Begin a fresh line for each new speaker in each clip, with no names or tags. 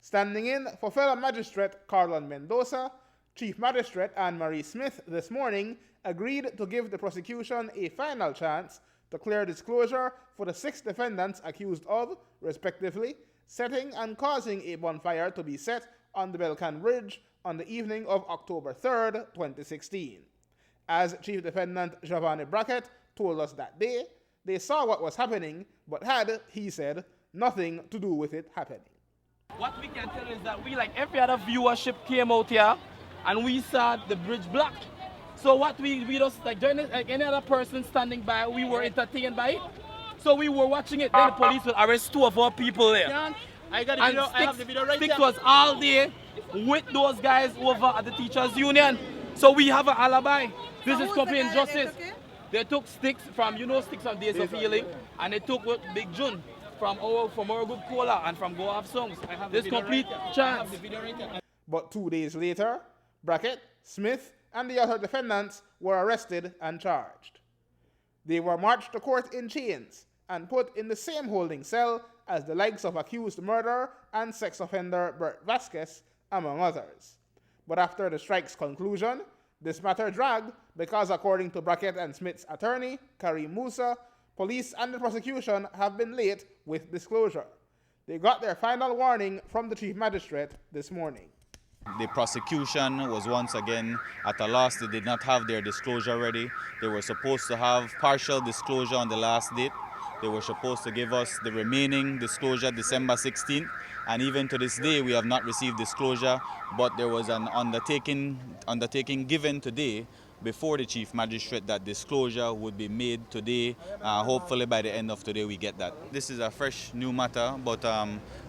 Standing in for fellow magistrate Carlon Mendoza, Chief Magistrate Anne-Marie Smith this morning agreed to give the prosecution a final chance to clear disclosure for the 6 defendants accused of, respectively, setting and causing a bonfire to be set on the Belcan Bridge on the evening of October 3rd, 2016. As Chief Defendant Geovannie Brackett told us that day, they saw what was happening, but had, he said, nothing to do with it happening.
What we can tell is that we, like every other viewership, came out here and we saw the bridge blocked. So what we just, like any other person standing by, we were entertained by it. So we were watching it, then the police will arrest 2 of our people there.
I got the video, I have the video right
Sticks
here.
was all day with those guys over at the Teachers Union. So we have an alibi. This is copy injustice. They took Sticks from, Sticks from Days of Healing, and they took Big June from our good cola and from Go Have Songs. This complete chance.
But 2 days later, Brackett, Smith, and the other defendants were arrested and charged. They were marched to court in chains and put in the same holding cell as the likes of accused murderer and sex offender Bert Vasquez, among others. But after the strike's conclusion, this matter dragged because, according to Brackett and Smith's attorney, Karim Musa, police and the prosecution have been late with disclosure. They got their final warning from the Chief Magistrate this morning.
The prosecution was once again at a loss. They did not have their disclosure ready. They were supposed to have partial disclosure on the last date. They were supposed to give us the remaining disclosure December 16th. And even to this day, we have not received disclosure, but there was an undertaking given today before the Chief Magistrate that disclosure would be made today. Hopefully by the end of today we get that. This is a fresh new matter, but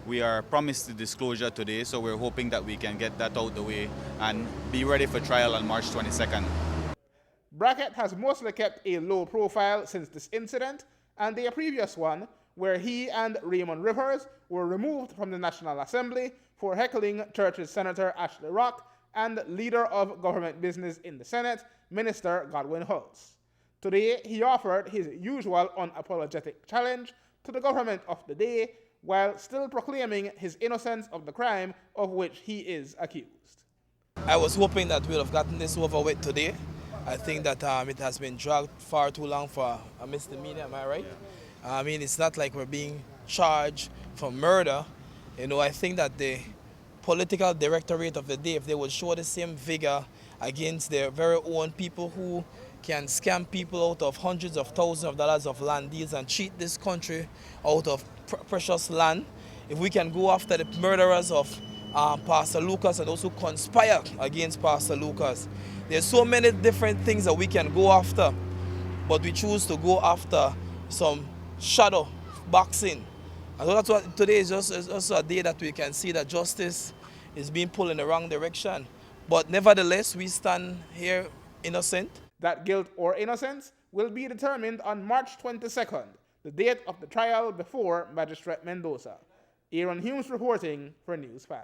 we are promised the disclosure today, so we're hoping that we can get that out the way and be ready for trial on March 22nd.
Brackett has mostly kept a low profile since this incident and the previous one, where he and Raymond Rivers were removed from the National Assembly for heckling Church's Senator Ashley Rock and leader of government business in the Senate, Minister Godwin Hulse. Today, he offered his usual unapologetic challenge to the government of the day while still proclaiming his innocence of the crime of which he is accused.
I was hoping that we'd have gotten this over with today. I think that it has been dragged far too long for a misdemeanor, am I right? I mean, it's not like we're being charged for murder. I think that the political directorate of the day, if they would show the same vigor against their very own people who can scam people out of hundreds of thousands of dollars of land deals and cheat this country out of precious land, if we can go after the murderers of Pastor Lucas and those who conspire against Pastor Lucas. There's so many different things that we can go after, but we choose to go after some shadow boxing. And so that's what today is just also a day that we can see that justice is being pulled in the wrong direction. But nevertheless, we stand here innocent.
That guilt or innocence will be determined on March 22nd, the date of the trial before Magistrate Mendoza. Aaron Humes reporting for News 5.